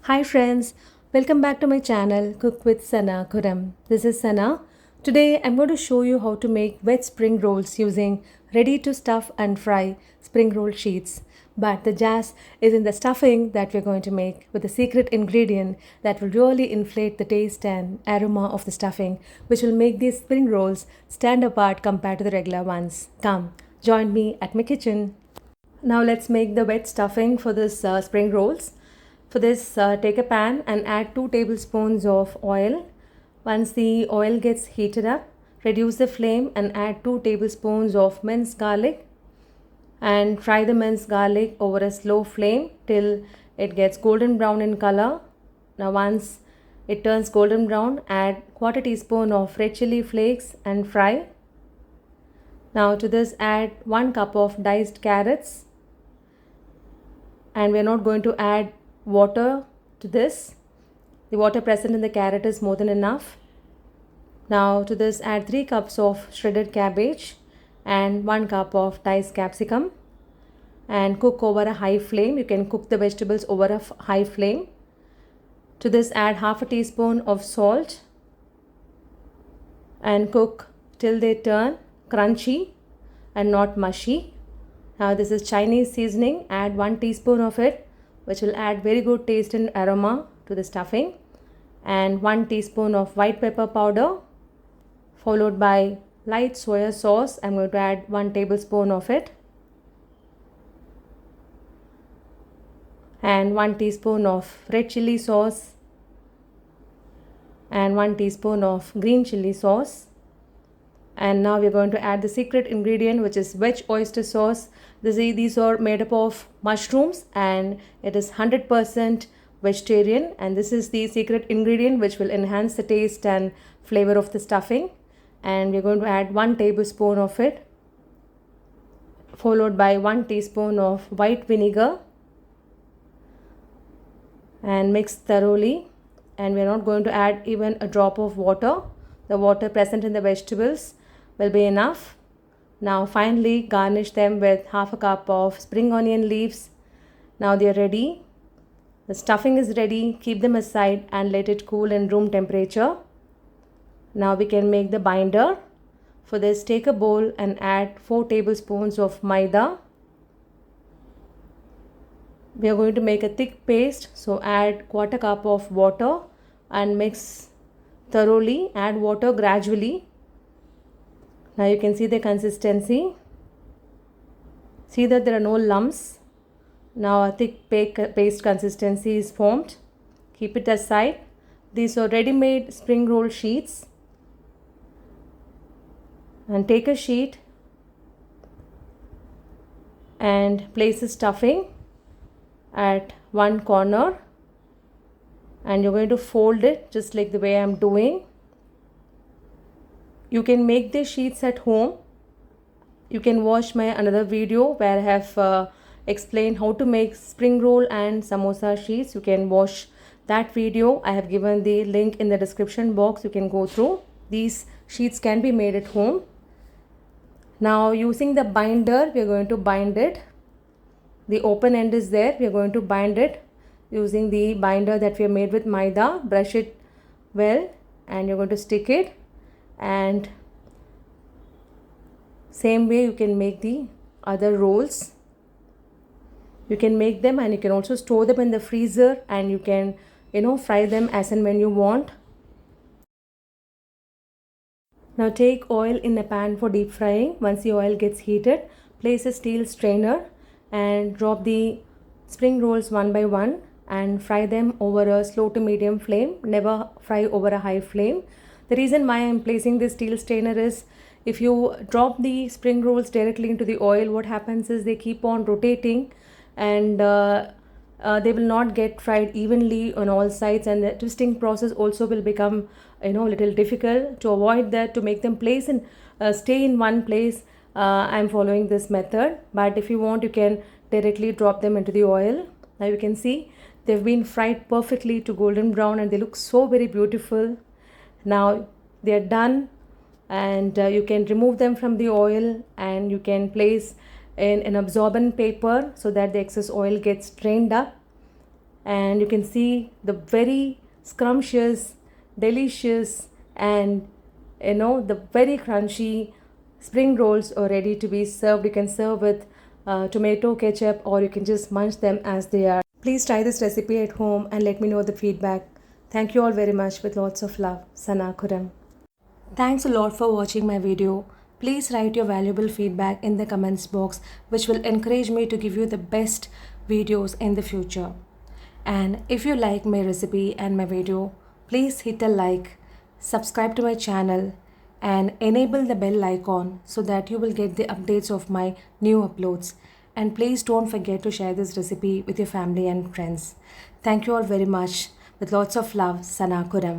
Hi friends, welcome back to my channel Cook with Sana Kuram. This is Sana. Today I'm going to show you how to make wet spring rolls using ready to stuff and fry spring roll sheets. But the jazz is in the stuffing that we're going to make with a secret ingredient that will really inflate the taste and aroma of the stuffing, which will make these spring rolls stand apart compared to the regular ones. Come, join me at my kitchen. Now let's make the wet stuffing for this spring rolls. For this, take a pan and add 2 tablespoons of oil. Once the oil gets heated up, reduce the flame and add 2 tablespoons of minced garlic and fry the minced garlic over a slow flame till it gets golden brown in color. Now once it turns golden brown, add quarter teaspoon of red chilli flakes and fry. Now to this add 1 cup of diced carrots, and we are not going to add water to this. The water present in the carrot is more than enough. Now to this add 3 cups of shredded cabbage and 1 cup of diced capsicum and cook over a high flame. You can cook the vegetables over a high flame. To this add half a teaspoon of salt and cook till they turn crunchy and not mushy. Now this is Chinese seasoning. Add 1 teaspoon of it, which will add very good taste and aroma to the stuffing, and 1 teaspoon of white pepper powder, followed by light soya sauce. I'm going to add 1 tablespoon of it, and 1 teaspoon of red chilli sauce and 1 teaspoon of green chilli sauce. And now we're going to add the secret ingredient, which is veg oyster sauce. These are made up of mushrooms and it is 100% vegetarian, and this is the secret ingredient which will enhance the taste and flavor of the stuffing. And we're going to add 1 tablespoon of it, followed by 1 teaspoon of white vinegar, and mix thoroughly. And we're not going to add even a drop of water. The water present in the vegetables will be enough. Now finally garnish them with half a cup of spring onion leaves. Now they are ready. The stuffing is ready. Keep them aside and let it cool in room temperature. Now we can make the binder. For this, take a bowl and add 4 tablespoons of Maida. We are going to make a thick paste, so add quarter cup of water and mix thoroughly. Add water gradually. Now you can see the consistency. See that there are no lumps. Now a thick paste consistency is formed. Keep it aside. These are ready-made spring roll sheets. And take a sheet and place the stuffing at one corner, and you're going to fold it just like the way I'm doing. You can make the sheets at home. You can watch my another video where I have explained how to make spring roll and samosa sheets. You can watch that video. I have given the link in the description box. You can go through. These sheets can be made at home. Now using the binder, we are going to bind it. The open end is there. We are going to bind it using the binder that we have made with Maida. Brush it well and you're going to stick it. And same way you can make the other rolls. You can make them and you can also store them in the freezer, and you can fry them as and when you want. Now take oil in a pan for deep frying. Once the oil gets heated, place a steel strainer and drop the spring rolls one by one and fry them over a slow to medium flame. Never fry over a high flame. The reason why I am placing this steel strainer is, if you drop the spring rolls directly into the oil, what happens is they keep on rotating and they will not get fried evenly on all sides, and the twisting process also will become a little difficult. To avoid that, to make them place and stay in one place, I am following this method. But if you want, you can directly drop them into the oil. Now you can see they've been fried perfectly to golden brown and they look so very beautiful. Now they are done, and you can remove them from the oil and you can place in an absorbent paper so that the excess oil gets drained up. and you can see the very scrumptious, delicious, and the very crunchy spring rolls are ready to be served. You can serve with tomato ketchup, or you can just munch them as they are. Please try this recipe at home and let me know the feedback. Thank you all very much. With lots of love, Sana Kuram. Thanks a lot for watching my video. Please write your valuable feedback in the comments box, which will encourage me to give you the best videos in the future. And if you like my recipe and my video, please hit a like, subscribe to my channel, and enable the bell icon so that you will get the updates of my new uploads. And please don't forget to share this recipe with your family and friends. Thank you all very much. With lots of love, Sana Kuram.